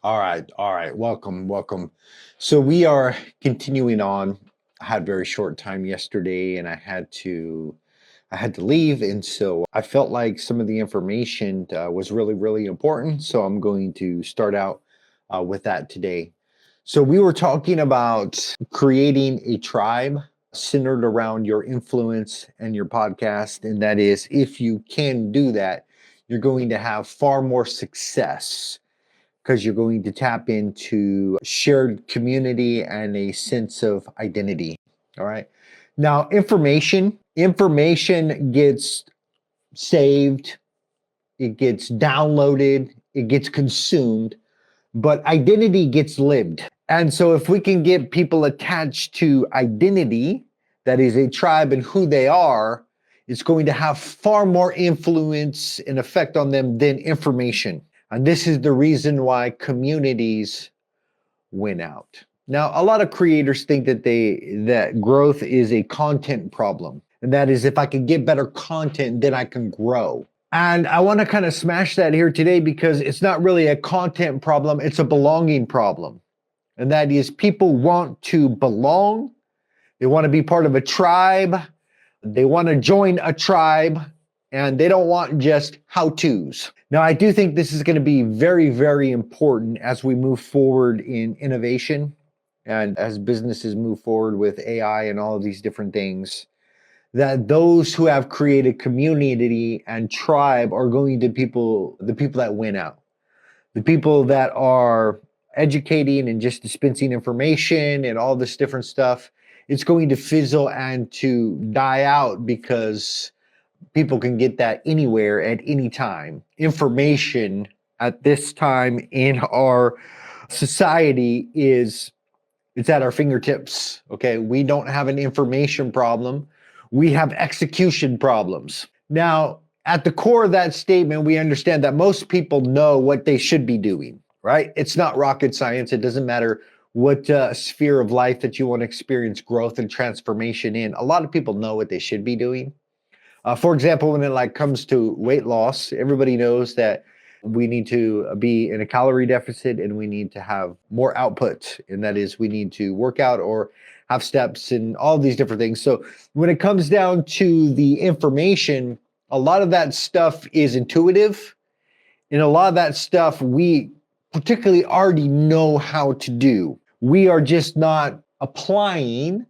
All right. Welcome. So we are continuing on. I had a very short time yesterday, and I had to leave, and so I felt like some of the information was really important. So I'm going to start out with that today. So we were talking about creating a tribe centered around your influence and your podcast, and that is, if you can do that, you're going to have far more success because you're going to tap into shared community and a sense of identity. All right. Now, information gets saved, it gets downloaded, it gets consumed, but identity gets lived. And so if we can get people attached to identity, that is a tribe and who they are, it's going to have far more influence and effect on them than information. And this is the reason why communities win out. Now, a lot of creators think that growth is a content problem. And that is, if I can get better content, then I can grow. And I want to kind of smash that here today because it's not really a content problem, it's a belonging problem. And that is, people want to belong, they want to be part of a tribe, they want to join a tribe, and they don't want just how-tos. Now, I do think this is going to be very important as we move forward in innovation and as businesses move forward with AI and all of these different things, that those who have created community and tribe are going to the people that win out. The people that are educating and just dispensing information and all this different stuff, it's going to fizzle and to die out because people can get that anywhere at any time. Information at this time in our society it's at our fingertips. Okay, we don't have an information problem, we have execution problems. Now, at the core of that statement, we understand that most people know what they should be doing, right? It's not rocket science. It doesn't matter what sphere of life that you want to experience growth and transformation in. A lot of people know what they should be doing. For example, when it comes to weight loss, everybody knows that we need to be in a calorie deficit and we need to have more output. And that is, we need to work out or have steps and all these different things. So when it comes down to the information, a lot of that stuff is intuitive. And a lot of that stuff we particularly already know how to do. We are just not applying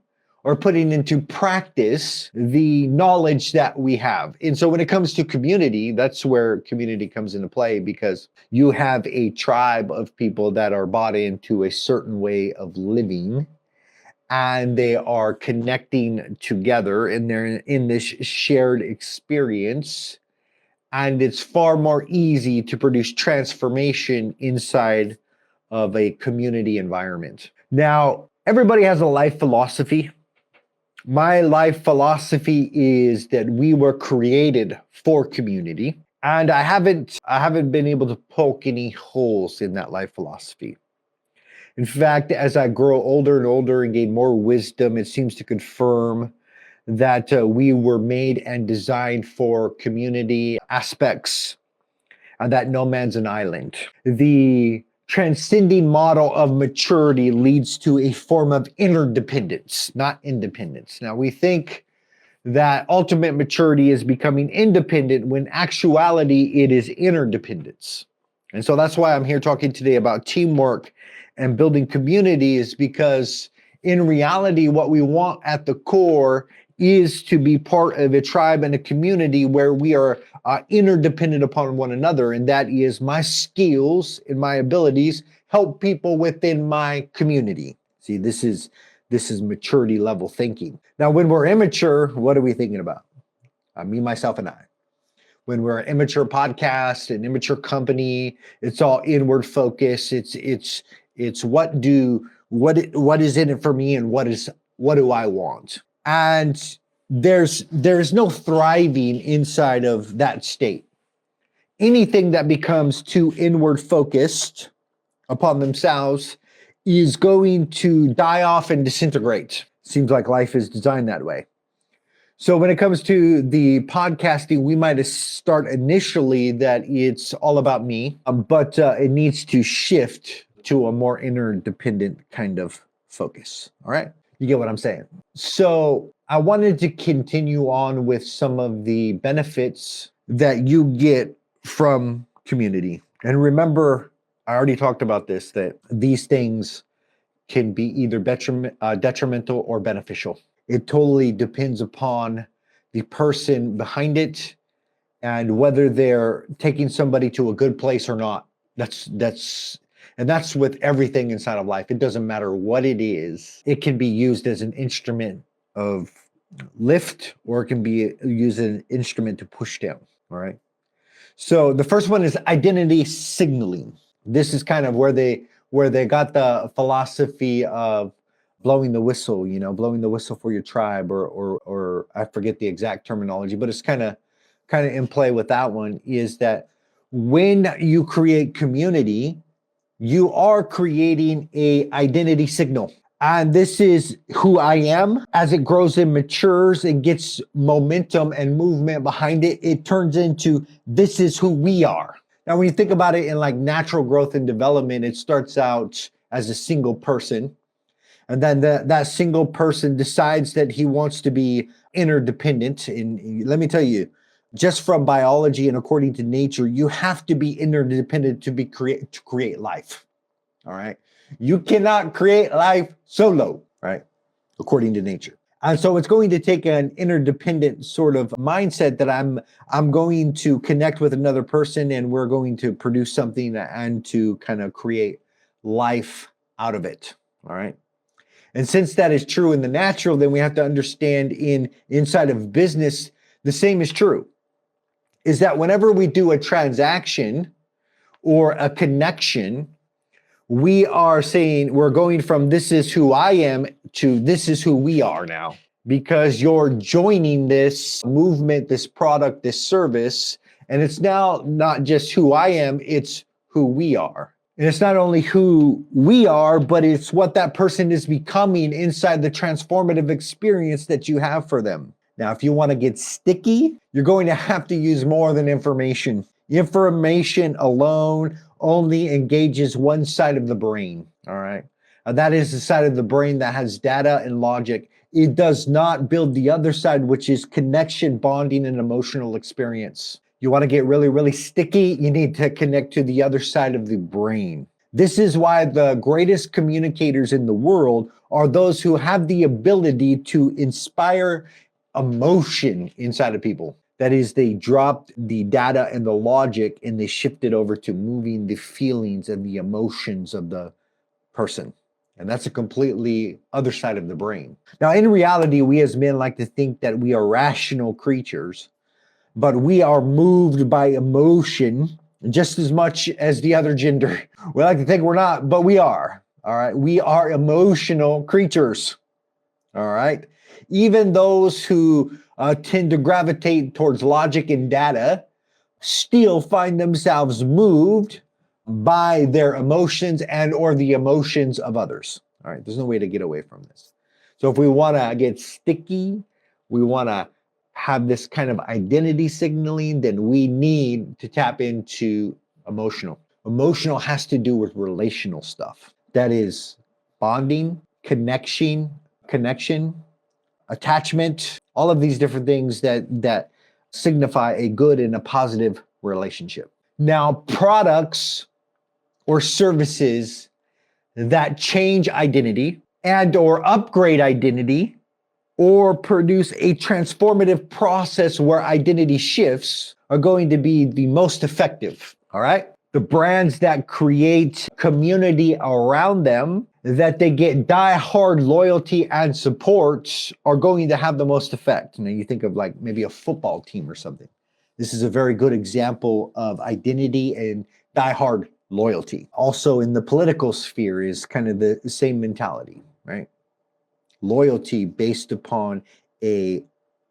or putting into practice the knowledge that we have. And so when it comes to community, that's where community comes into play, because you have a tribe of people that are bought into a certain way of living, and they are connecting together and they're in this shared experience. And it's far more easy to produce transformation inside of a community environment. Now, everybody has a life philosophy. My life philosophy is that we were created for community, and I haven't been able to poke any holes in that life philosophy. In fact, as I grow older and older and gain more wisdom, it seems to confirm that we were made and designed for community aspects, and that no man's an island. The transcending model of maturity leads to a form of interdependence, not independence. Now, we think that ultimate maturity is becoming independent, when actuality it is interdependence. And so that's why I'm here talking today about teamwork and building community, is because in reality, what we want at the core is to be part of a tribe and a community where we are interdependent upon one another. And that is, my skills and my abilities help people within my community. See, this is maturity level thinking. Now, when we're immature, what are we thinking about? Me, myself, and I. When we're an immature podcast, an immature company, it's all inward focus. It's what is in it for me, and what do I want? And there's no thriving inside of that state. Anything that becomes too inward focused upon themselves is going to die off and disintegrate. Seems like life is designed that way. So when it comes to the podcasting, we might start initially that it's all about me, but it needs to shift to a more interdependent kind of focus. All right. You get what I'm saying? So I wanted to continue on with some of the benefits that you get from community. And remember, I already talked about this, that these things can be either detrimental or beneficial. It totally depends upon the person behind it and whether they're taking somebody to a good place or not. That's with everything inside of life. It doesn't matter what it is. It can be used as an instrument of lift, or it can be used as an instrument to push down. All right. So the first one is identity signaling. This is kind of where they got the philosophy of blowing the whistle, blowing the whistle for your tribe, or I forget the exact terminology, but it's kind of in play with that one, is that when you create community, you are creating a identity signal. And this is who I am. As it grows and matures and gets momentum and movement behind it, it turns into this is who we are. Now, when you think about it in like natural growth and development, it starts out as a single person. And then that single person decides that he wants to be interdependent. And let me tell you, just from biology and according to nature, you have to be interdependent to create life. All right. You cannot create life solo, right? According to nature. And so it's going to take an interdependent sort of mindset that I'm going to connect with another person and we're going to produce something and to kind of create life out of it. All right. And since that is true in the natural, then we have to understand inside of business, the same is true. Is that whenever we do a transaction or a connection, we are saying we're going from this is who I am to this is who we are now, because you're joining this movement, this product, this service, and it's now not just who I am, it's who we are. And it's not only who we are, but it's what that person is becoming inside the transformative experience that you have for them. Now, if you want to get sticky, you're going to have to use more than information. Information alone only engages one side of the brain, all right? That is the side of the brain that has data and logic. It does not build the other side, which is connection, bonding, and emotional experience. You want to get really, really sticky, you need to connect to the other side of the brain. This is why the greatest communicators in the world are those who have the ability to inspire emotion inside of people. That is, they dropped the data and the logic and they shifted over to moving the feelings and the emotions of the person. And that's a completely other side of the brain. Now, in reality, we as men like to think that we are rational creatures, but we are moved by emotion just as much as the other gender. We like to think we're not, but we are. All right. We are emotional creatures. All right. Even those who tend to gravitate towards logic and data still find themselves moved by their emotions and or the emotions of others. All right. There's no way to get away from this. So if we want to get sticky, we want to have this kind of identity signaling, then we need to tap into emotional. Emotional has to do with relational stuff. That is bonding, connection, attachment, all of these different things that signify a good and a positive relationship. Now, products or services that change identity and or upgrade identity or produce a transformative process where identity shifts are going to be the most effective, all right? The brands that create community around them, that they get die-hard loyalty and support are going to have the most effect. You know, you think of like maybe a football team or something. This is a very good example of identity and die-hard loyalty. Also in the political sphere is kind of the same mentality, right? Loyalty based upon a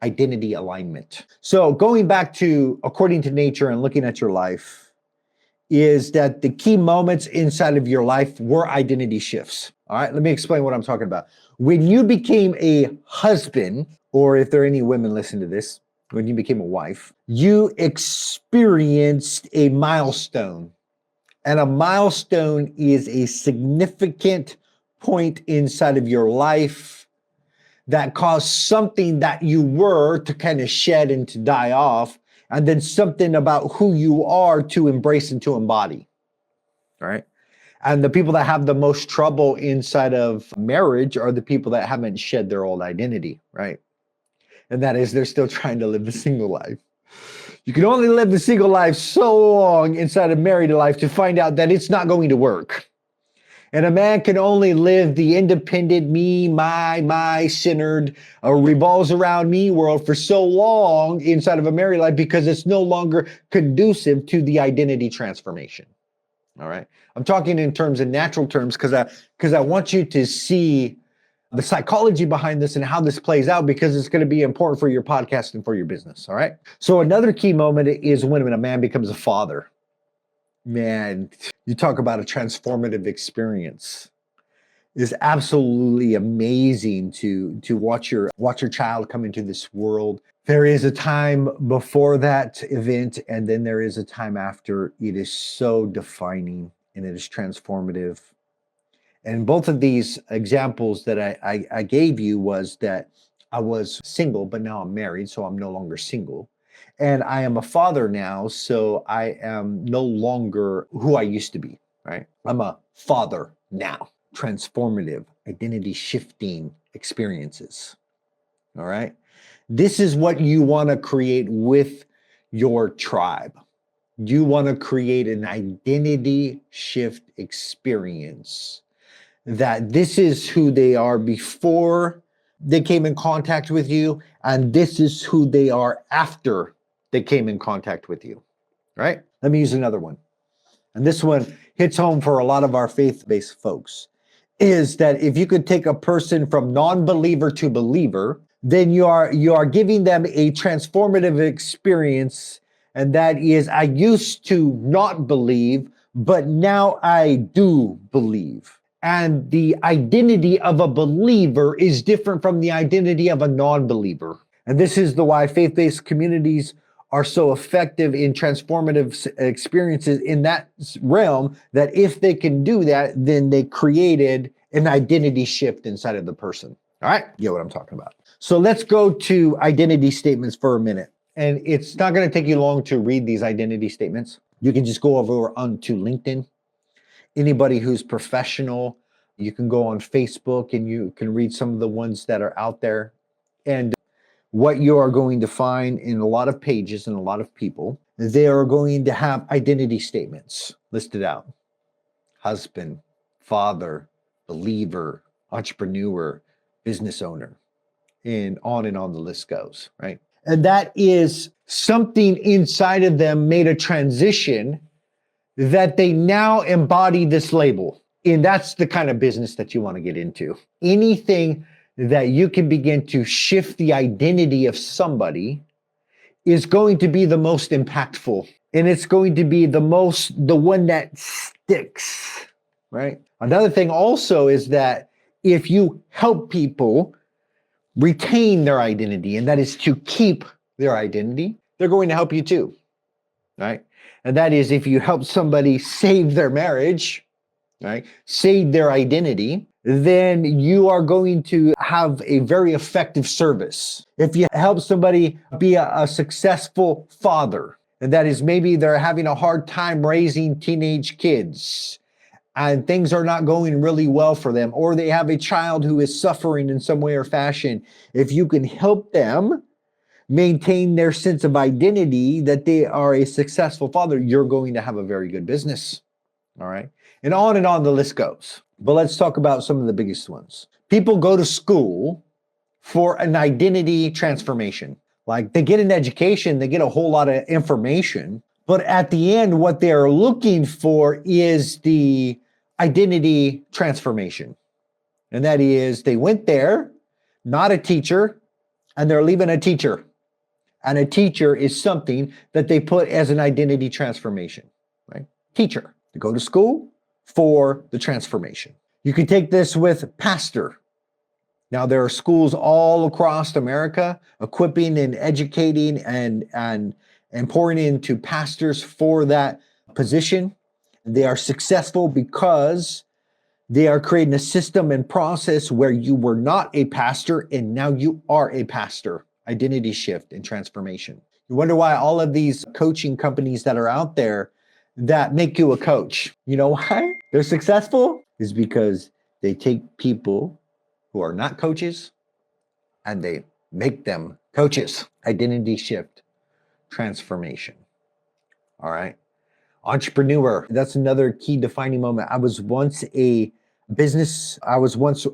identity alignment. So going back to according to nature and looking at your life is that the key moments inside of your life were identity shifts. All right, let me explain what I'm talking about. When you became a husband or if there are any women listening to this, when you became a wife, you experienced a milestone. And a milestone is a significant point inside of your life that caused something that you were to kind of shed and to die off, and then something about who you are to embrace and to embody. All right. And the people that have the most trouble inside of marriage are the people that haven't shed their old identity, right? And that is they're still trying to live the single life. You can only live the single life so long inside of married life to find out that it's not going to work. And a man can only live the independent me, my centered, revolves around me world for so long inside of a married life because it's no longer conducive to the identity transformation. All right. I'm talking in terms of natural terms because I want you to see the psychology behind this and how this plays out, because it's going to be important for your podcast and for your business. All right. So another key moment is when a man becomes a father. Man, you talk about a transformative experience. It's absolutely amazing to watch your child come into this world. There is a time before that event, and then there is a time after. It is so defining and it is transformative. And both of these examples that I gave you was that I was single, but now I'm married, so I'm no longer single. And I am a father now, so I am no longer who I used to be, right? I'm a father now. Transformative, identity shifting experiences, all right? This is what you want to create with your tribe. You want to create an identity shift experience, that this is who they are before they came in contact with you, and this is who they are after they came in contact with you, right? Let me use another one. And this one hits home for a lot of our faith-based folks, is that if you could take a person from non-believer to believer, then you are giving them a transformative experience. And that is, I used to not believe, but now I do believe. And the identity of a believer is different from the identity of a non-believer. And this is the why faith-based communities are so effective in transformative experiences in that realm, that if they can do that, then they created an identity shift inside of the person. All right, you know what I'm talking about. So let's go to identity statements for a minute. And it's not going to take you long to read these identity statements. You can just go over onto LinkedIn. Anybody who's professional, you can go on Facebook and you can read some of the ones that are out there. And what you are going to find in a lot of pages and a lot of people, they are going to have identity statements listed out. Husband, father, believer, entrepreneur, business owner, and on the list goes, right? And that is something inside of them made a transition that they now embody this label. And that's the kind of business that you want to get into. Anything that you can begin to shift the identity of somebody is going to be the most impactful. And it's going to be the one that sticks, right? Another thing also is that if you help people retain their identity, and that is to keep their identity, they're going to help you too, right? And that is if you help somebody save their marriage, right, save their identity, then you are going to have a very effective service. If you help somebody be a successful father, and that is maybe they're having a hard time raising teenage kids and things are not going really well for them, or they have a child who is suffering in some way or fashion, if you can help them maintain their sense of identity that they are a successful father, you're going to have a very good business. All right. And on the list goes. But let's talk about some of the biggest ones. People go to school for an identity transformation. Like they get an education, they get a whole lot of information, but at the end, what they're looking for is the identity transformation. And that is they went there, not a teacher, and they're leaving a teacher. And a teacher is something that they put as an identity transformation, right? Teacher. To go to school for the transformation. You can take this with pastor. Now, there are schools all across America equipping and educating and pouring into pastors for that position. They are successful because they are creating a system and process where you were not a pastor and now you are a pastor. Identity shift and transformation. You wonder why all of these coaching companies that are out there that make you a coach, you know why they're successful? Is because they take people who are not coaches and they make them coaches. Identity shift, transformation. All right. Entrepreneur, that's another key defining moment. I was once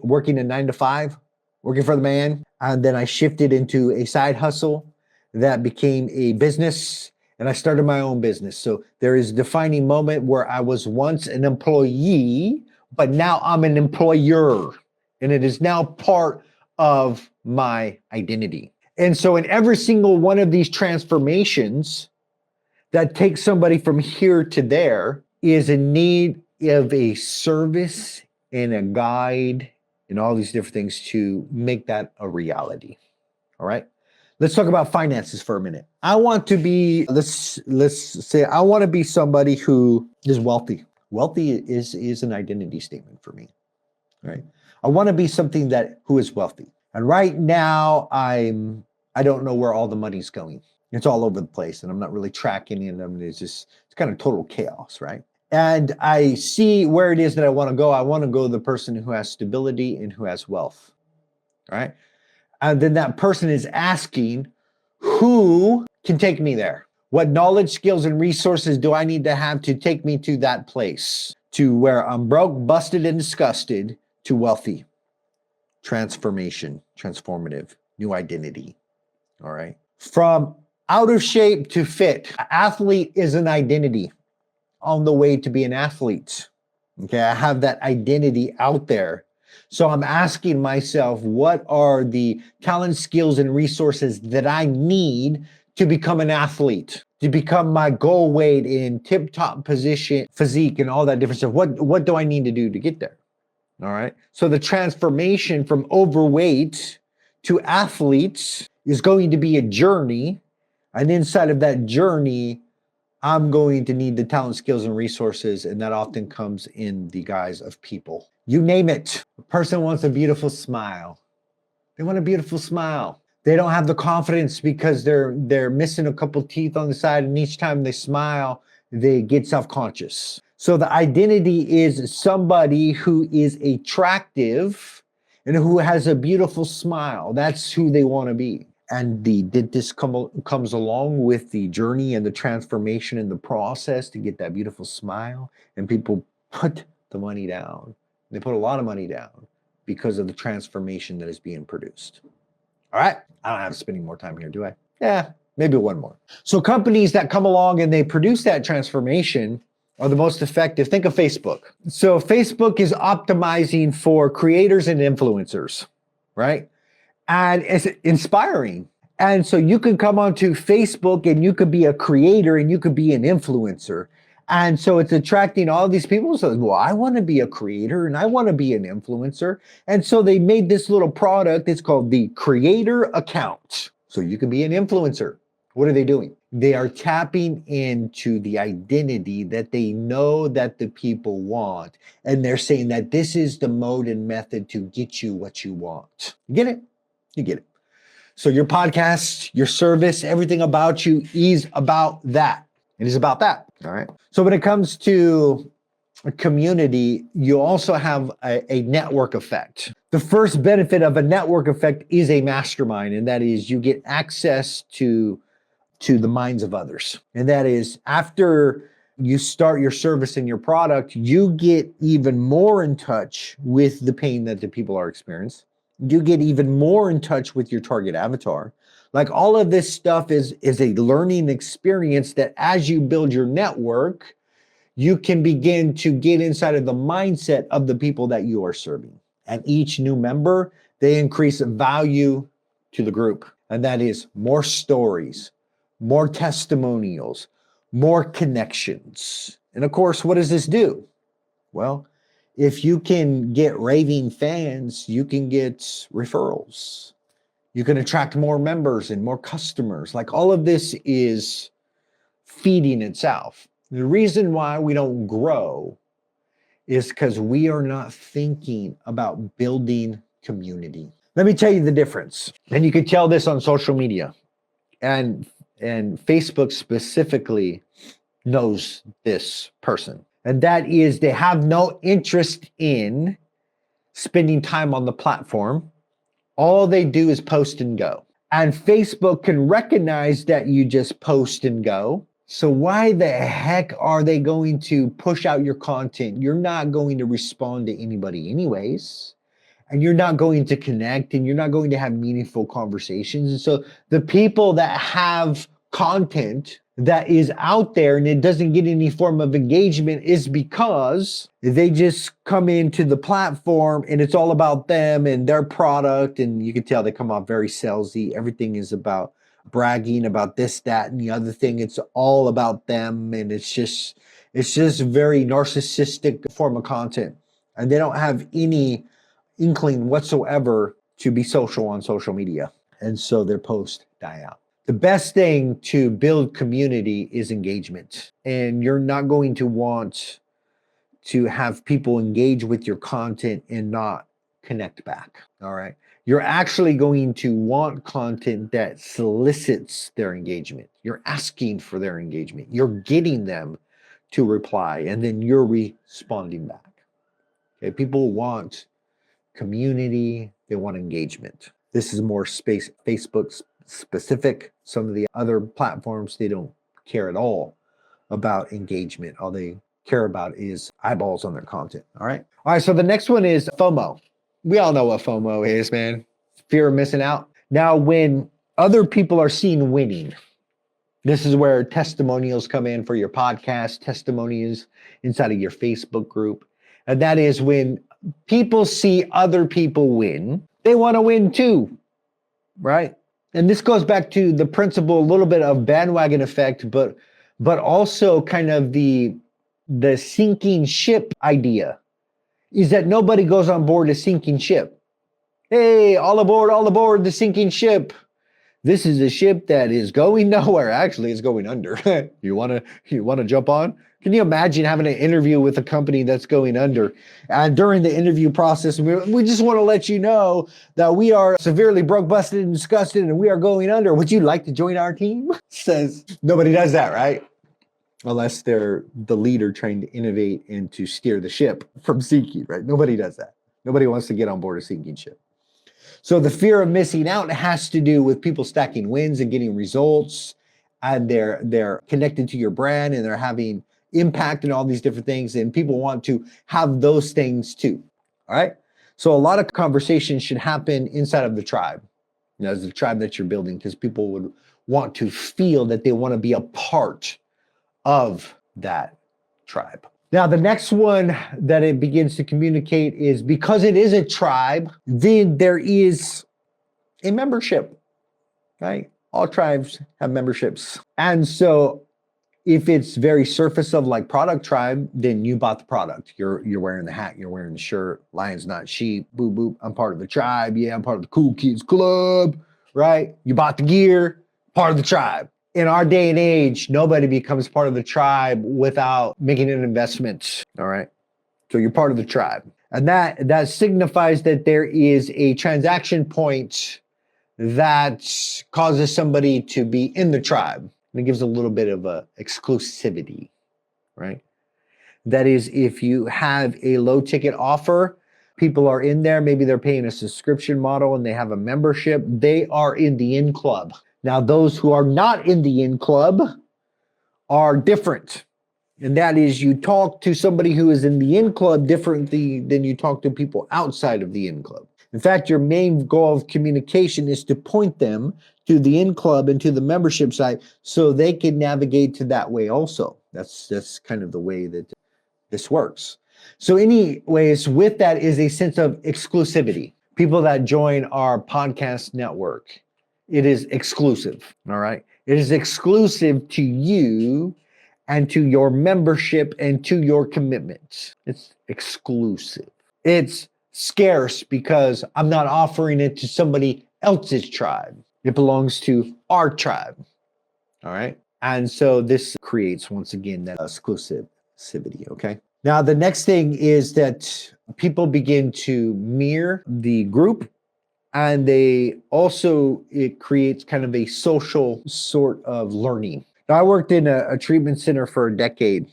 working a 9 to 5, working for the man. And then I shifted into a side hustle that became a business and I started my own business. So there is a defining moment where I was once an employee, but now I'm an employer and it is now part of my identity. And so in every single one of these transformations that takes somebody from here to there is in need of a service and a guide and all these different things to make that a reality. All right. Let's talk about finances for a minute. I want to be, let's say I want to be somebody who is wealthy. Wealthy is an identity statement for me. Right. I want to be something who is wealthy. And right now I don't know where all the money's going. It's all over the place and I'm not really tracking it. I mean, it's kind of total chaos, right? And I see where it is that I want to go. I want to go the person who has stability and who has wealth, right? And then that person is asking, who can take me there? What knowledge, skills, and resources do I need to have to take me to that place? To where I'm broke, busted, and disgusted, to wealthy. Transformation, transformative, new identity, all right? From out of shape to fit. Athlete is an identity on the way to be an athlete. Okay, I have that identity out there. So I'm asking myself, what are the talent, skills, and resources that I need to become an athlete, to become my goal weight in tip-top position, physique, and all that different stuff? What do I need to do to get there? All right. So the transformation from overweight to athletes is going to be a journey. And inside of that journey, I'm going to need the talent, skills, and resources. And that often comes in the guise of people. You name it. A person wants a beautiful smile. They want a beautiful smile. They don't have the confidence because they're missing a couple teeth on the side. And each time they smile, they get self-conscious. So the identity is somebody who is attractive and who has a beautiful smile. That's who they want to be. And did this comes along with the journey and the transformation and the process to get that beautiful smile. And people put the money down. They put a lot of money down because of the transformation that is being produced. All right. I don't have to spend any more time here, do I? Yeah, maybe one more. So companies that come along and they produce that transformation are the most effective. Think of Facebook. So Facebook is optimizing for creators and influencers, right? And it's inspiring. And so you can come onto Facebook and you could be a creator and you could be an influencer. And so it's attracting all these people. So, well, I want to be a creator and I want to be an influencer. And so they made this little product. It's called the Creator Account. So you can be an influencer. What are they doing? They are tapping into the identity that they know that the people want. And they're saying that this is the mode and method to get you what you want. You get it? You get it. So your podcast, your service, everything about you is about that. It is about that. All right. So when it comes to a community, you also have a network effect. The first benefit of a network effect is a mastermind, and that is you get access to the minds of others. And that is after you start your service and your product, you get even more in touch with the pain that the people are experiencing. You get even more in touch with your target avatar. Like all of this stuff is a learning experience that as you build your network, you can begin to get inside of the mindset of the people that you are serving. And each new member, they increase value to the group. And that is more stories, more testimonials, more connections. And of course, what does this do? Well, If you can get raving fans, you can get referrals. You can attract more members and more customers. Like all of this is feeding itself. The reason why we don't grow is because we are not thinking about building community. Let me tell you the difference. And you can tell this on social media. And Facebook specifically knows this person. And that is they have no interest in spending time on the platform. All they do is post and go. And Facebook can recognize that you just post and go. So why the heck are they going to push out your content? You're not going to respond to anybody anyways. And you're not going to connect and you're not going to have meaningful conversations. And so the people that have content that is out there and it doesn't get any form of engagement is because they just come into the platform and it's all about them and their product. And you can tell they come off very salesy. Everything is about bragging about this, that, and the other thing. It's all about them. And it's just very narcissistic form of content. And they don't have any inkling whatsoever to be social on social media. And so their posts die out. The best thing to build community is engagement. And you're not going to want to have people engage with your content and not connect back. All right. You're actually going to want content that solicits their engagement. You're asking for their engagement. You're getting them to reply and then you're responding back. Okay. People want community, they want engagement. This is more Facebook specific. Some of the other platforms, they don't care at all about engagement. All they care about is eyeballs on their content. All right. So the next one is FOMO. We all know what FOMO is, man. Fear of missing out. Now, when other people are seen winning, this is where testimonials come in for your podcast, testimonials inside of your Facebook group. And that is when people see other people win, they want to win too, right? And this goes back to the principle, a little bit of bandwagon effect, but also kind of the sinking ship idea is that nobody goes on board a sinking ship. Hey, all aboard the sinking ship. This is a ship that is going nowhere. Actually, it's going under. You want to jump on? Can you imagine having an interview with a company that's going under? And during the interview process, we just want to let you know that we are severely broke, busted, and disgusted, and we are going under. Would you like to join our team? Says nobody does that, right? Unless they're the leader trying to innovate and to steer the ship from sinking, right? Nobody does that. Nobody wants to get on board a sinking ship. So the fear of missing out has to do with people stacking wins and getting results, and they're connected to your brand and they're having impact and all these different things, and people want to have those things too. All right. So a lot of conversations should happen inside of the tribe, as the tribe that you're building, because people would want to feel that they want to be a part of that tribe. Now, the next one that it begins to communicate is because it is a tribe, then there is a membership, right? All tribes have memberships. And so if it's very surface of like product tribe, then you bought the product. You're wearing the hat, you're wearing the shirt, lions not sheep, boop, boop. I'm part of the tribe. Yeah, I'm part of the cool kids club, right? You bought the gear, part of the tribe. In our day and age, nobody becomes part of the tribe without making an investment, all right? So you're part of the tribe. And that signifies that there is a transaction point that causes somebody to be in the tribe. And it gives a little bit of a exclusivity, right? That is, if you have a low ticket offer, people are in there, maybe they're paying a subscription model and they have a membership, they are in the in club. Now, those who are not in the in club are different. And that is, you talk to somebody who is in the in club differently than you talk to people outside of the in club. In fact, your main goal of communication is to point them to the in club and to the membership site so they can navigate to that way also. That's kind of the way that this works. So anyways, with that is a sense of exclusivity. People that join our podcast network, it is exclusive, all right? It is exclusive to you, and to your membership and to your commitments. It's exclusive. It's scarce because I'm not offering it to somebody else's tribe. It belongs to our tribe. All right. And so this creates, once again, that exclusivity. Okay. Now, the next thing is that people begin to mirror the group, and it creates kind of a social sort of learning. Now, I worked in a treatment center for a decade,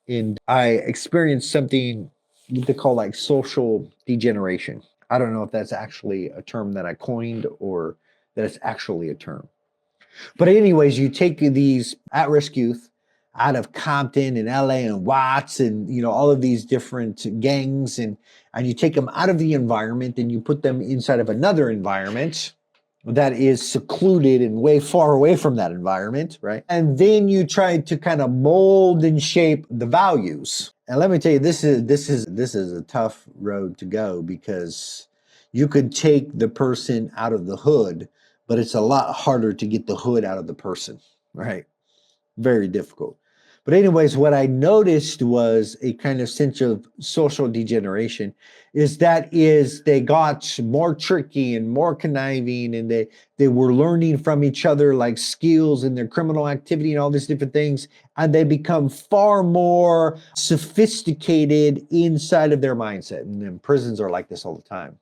and I experienced something they call like social degeneration. I don't know if that's actually a term that I coined or that it's actually a term. But anyways, you take these at-risk youth out of Compton and LA and Watts and all of these different gangs, and you take them out of the environment and you put them inside of another environment that is secluded and way far away from that environment, right? And then you try to kind of mold and shape the values. And let me tell you, this is a tough road to go, because you could take the person out of the hood, but it's a lot harder to get the hood out of the person, right? Very difficult. But anyways, what I noticed was a kind of sense of social degeneration is they got more tricky and more conniving, and they were learning from each other like skills in their criminal activity and all these different things. And they become far more sophisticated inside of their mindset. And then prisons are like this all the time.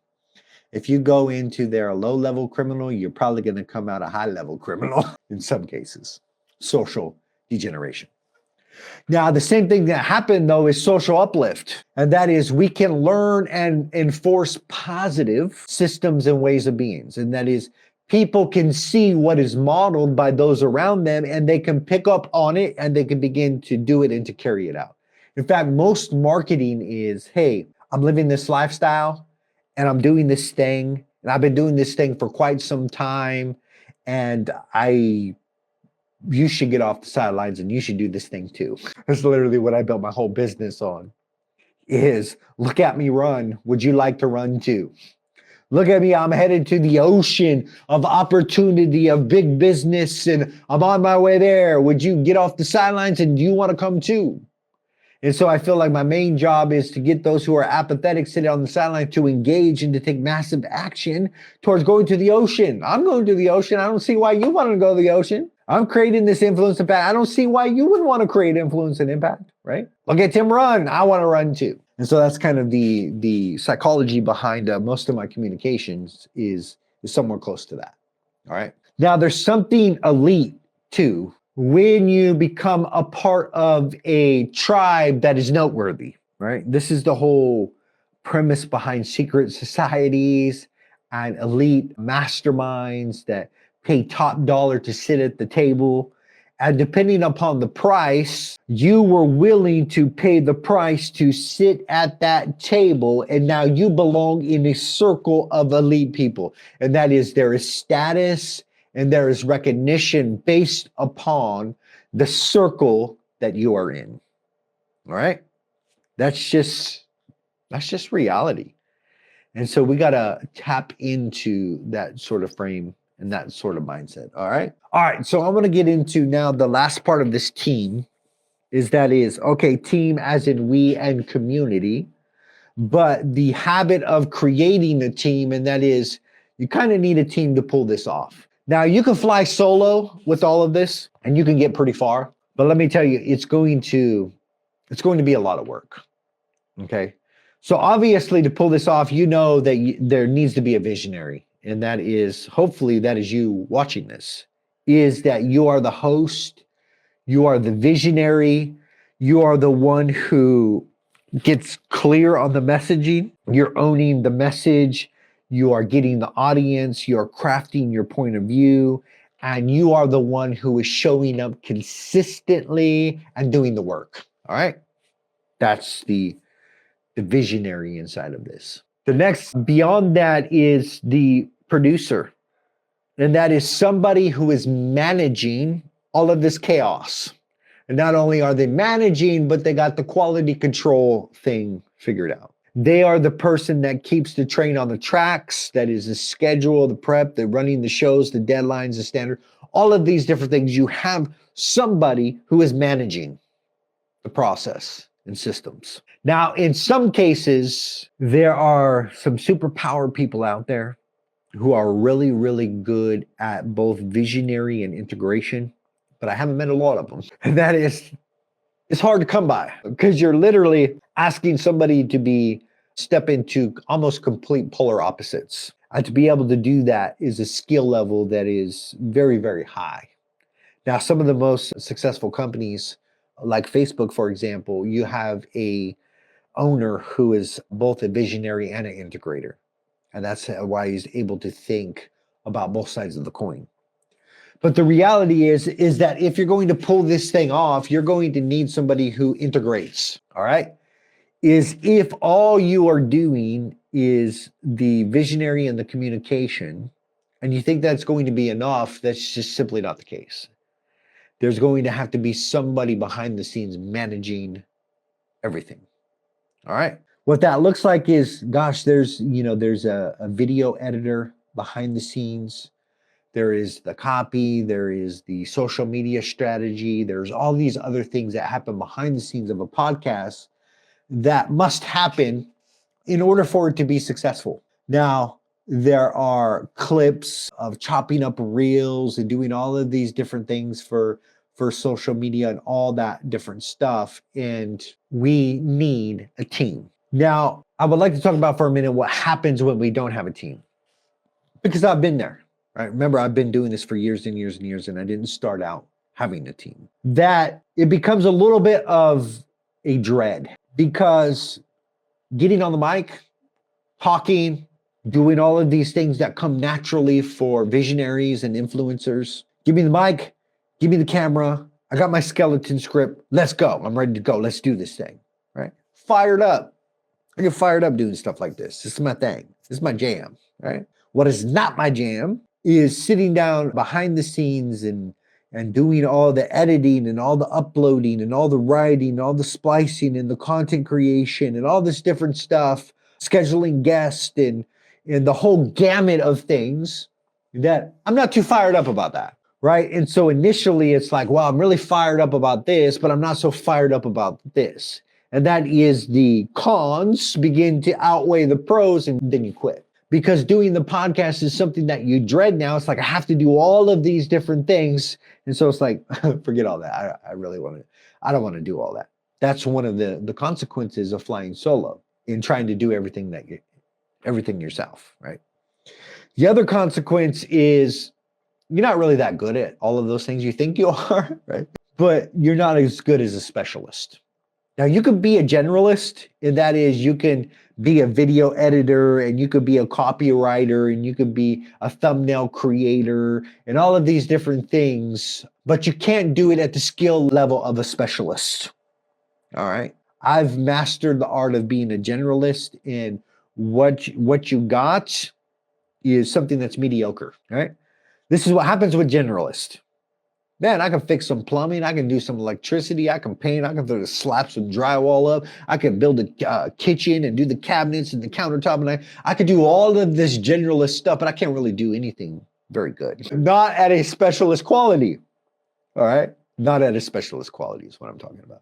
If you go into there a low-level criminal, you're probably going to come out a high-level criminal in some cases. Social degeneration. Now, the same thing that happened, though, is social uplift. And that is, we can learn and enforce positive systems and ways of being. And that is, people can see what is modeled by those around them, and they can pick up on it, and they can begin to do it and to carry it out. In fact, most marketing is, hey, I'm living this lifestyle, and I'm doing this thing, and I've been doing this thing for quite some time, and you should get off the sidelines and you should do this thing too. That's literally what I built my whole business on, is look at me run. Would you like to run too? Look at me, I'm headed to the ocean of opportunity, of big business, and I'm on my way there. Would you get off the sidelines, and do you want to come too? And so I feel like my main job is to get those who are apathetic, sitting on the sideline, to engage and to take massive action towards going to the ocean. I'm going to the ocean. I don't see why you want to go to the ocean. I'm creating this influence and impact. I don't see why you wouldn't want to create influence and impact, right? Look at Tim run. I want to run too. And so that's kind of the psychology behind most of my communications is somewhere close to that. All right. Now, there's something elite too when you become a part of a tribe that is noteworthy, right? This is the whole premise behind secret societies and elite masterminds that pay top dollar to sit at the table. And depending upon the price, you were willing to pay the price to sit at that table. And now you belong in a circle of elite people. And that is, there is status and there is recognition based upon the circle that you are in. All right? That's just reality. And so we got to tap into that sort of frame and that sort of mindset. All right. All right. So I'm going to get into now the last part of this team is team as in we and community, but the habit of creating a team. And that is, you kind of need a team to pull this off. Now you can fly solo with all of this and you can get pretty far, but let me tell you, it's going to be a lot of work. Okay. So obviously to pull this off, that there needs to be a visionary. And that is, hopefully that is you watching this, is that you are the host, you are the visionary, you are the one who gets clear on the messaging, you're owning the message, you are getting the audience, you're crafting your point of view, and you are the one who is showing up consistently and doing the work. All right? That's the visionary inside of this. The next beyond that is the producer. And that is somebody who is managing all of this chaos. And not only are they managing, but they got the quality control thing figured out. They are the person that keeps the train on the tracks, that is the schedule, the prep, the running the shows, the deadlines, the standard, all of these different things. You have somebody who is managing. the process and systems. Now, in some cases, there are some superpower people out there who are really, really good at both visionary and integration, but I haven't met a lot of them. And that is, it's hard to come by because you're literally asking somebody to step into almost complete polar opposites. And to be able to do that is a skill level that is very, very high. Now, some of the most successful companies, like Facebook, for example, you have a owner who is both a visionary and an integrator. And that's why he's able to think about both sides of the coin. But the reality is that if you're going to pull this thing off, you're going to need somebody who integrates, all right? If all you are doing is the visionary and the communication, and you think that's going to be enough, that's just simply not the case. There's going to have to be somebody behind the scenes managing everything, all right? What that looks like is, gosh, there's a video editor behind the scenes. There is the copy, there is the social media strategy, there's all these other things that happen behind the scenes of a podcast that must happen in order for it to be successful. Now, there are clips of chopping up reels and doing all of these different things for social media and all that different stuff. And we need a team. Now, I would like to talk about for a minute what happens when we don't have a team. Because I've been there, right? Remember, I've been doing this for years and years and years, and I didn't start out having a team. That it becomes a little bit of a dread because getting on the mic, talking, doing all of these things that come naturally for visionaries and influencers. Give me the mic, give me the camera. I got my skeleton script. Let's go. I'm ready to go. Let's do this thing, right? Fired up. I get fired up doing stuff like this. This is my thing. This is my jam, right? What is not my jam is sitting down behind the scenes and doing all the editing and all the uploading and all the writing and all the splicing and the content creation and all this different stuff, scheduling guests and the whole gamut of things that I'm not too fired up about that, right? And so initially it's like, well, I'm really fired up about this, but I'm not so fired up about this. And that is the cons begin to outweigh the pros, and then you quit. Because doing the podcast is something that you dread now. It's like, I have to do all of these different things. And so it's like, forget all that. I don't want to do all that. That's one of the consequences of flying solo in trying to do everything yourself, right? The other consequence is you're not really that good at all of those things you think you are, right? But you're not as good as a specialist. Now, you could be a generalist, and that is you can be a video editor, and you could be a copywriter, and you could be a thumbnail creator, and all of these different things, but you can't do it at the skill level of a specialist, all right? I've mastered the art of being a generalist, and what you got is something that's mediocre, right? This is what happens with generalists. Man, I can fix some plumbing. I can do some electricity. I can paint. I can slap some drywall up. I can build a kitchen and do the cabinets and the countertop. And I could do all of this generalist stuff, but I can't really do anything very good. Not at a specialist quality. All right? Not at a specialist quality is what I'm talking about.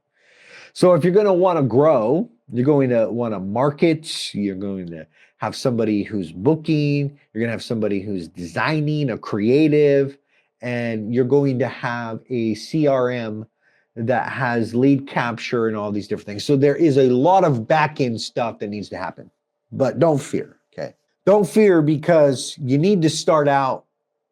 So if you're going to want to grow, you're going to want to market, you're going to have somebody who's booking, you're going to have somebody who's designing, a creative, and you're going to have a CRM that has lead capture and all these different things. So there is a lot of back-end stuff that needs to happen. But don't fear, okay? Don't fear, because you need to start out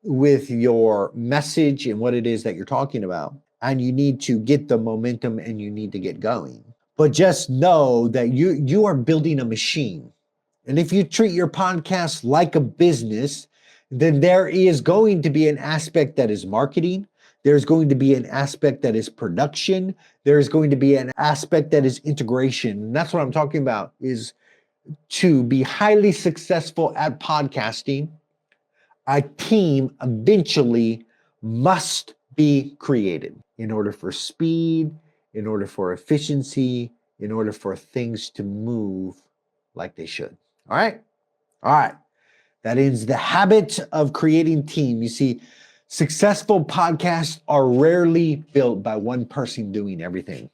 with your message and what it is that you're talking about. And you need to get the momentum and you need to get going. But just know that you are building a machine. And if you treat your podcast like a business, then there is going to be an aspect that is marketing. There's going to be an aspect that is production. There's going to be an aspect that is integration. And that's what I'm talking about, is to be highly successful at podcasting, a team eventually must be created in order for speed, in order for efficiency, in order for things to move like they should. All right? All right. That ends the habit of creating team. You see, successful podcasts are rarely built by one person doing everything.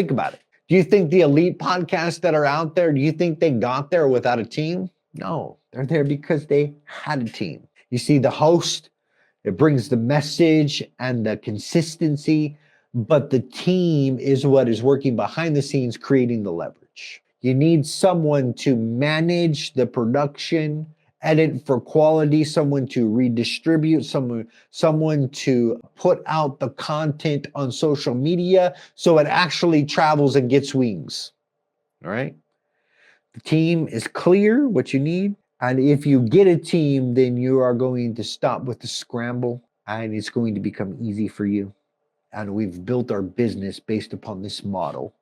Think about it. Do you think the elite podcasts that are out there, do you think they got there without a team? No, they're there because they had a team. You see, the host, it brings the message and the consistency, but the team is what is working behind the scenes, creating the leverage. You need someone to manage the production, edit for quality, someone to redistribute, someone to put out the content on social media so it actually travels and gets wings. All right? The team is clear what you need. And if you get a team, then you are going to stop with the scramble and it's going to become easy for you. And we've built our business based upon this model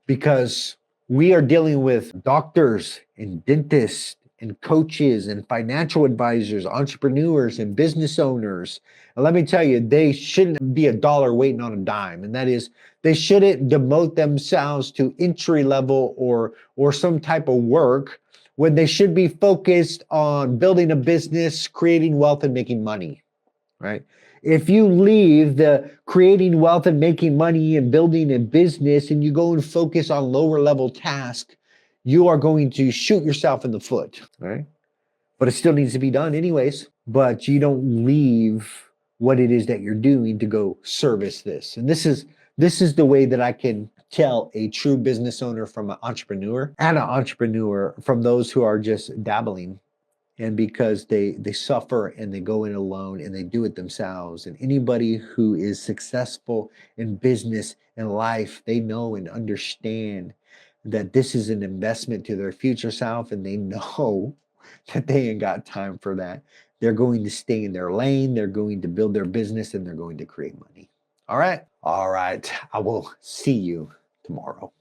because we are dealing with doctors and dentists and coaches and financial advisors, entrepreneurs and business owners. And let me tell you, they shouldn't be a dollar waiting on a dime. And that is, they shouldn't demote themselves to entry level or some type of work when they should be focused on building a business, creating wealth, and making money, right? If you leave the creating wealth and making money and building a business and you go and focus on lower level tasks, you are going to shoot yourself in the foot, right? But it still needs to be done anyways. But you don't leave what it is that you're doing to go service this. And this is the way that I can tell a true business owner from an entrepreneur and an entrepreneur from those who are just dabbling. And because they suffer and they go in alone and they do it themselves. And anybody who is successful in business and life, they know and understand that this is an investment to their future self, and they know that they ain't got time for that. They're going to stay in their lane, they're going to build their business, and they're going to create money. All right. All right. I will see you tomorrow.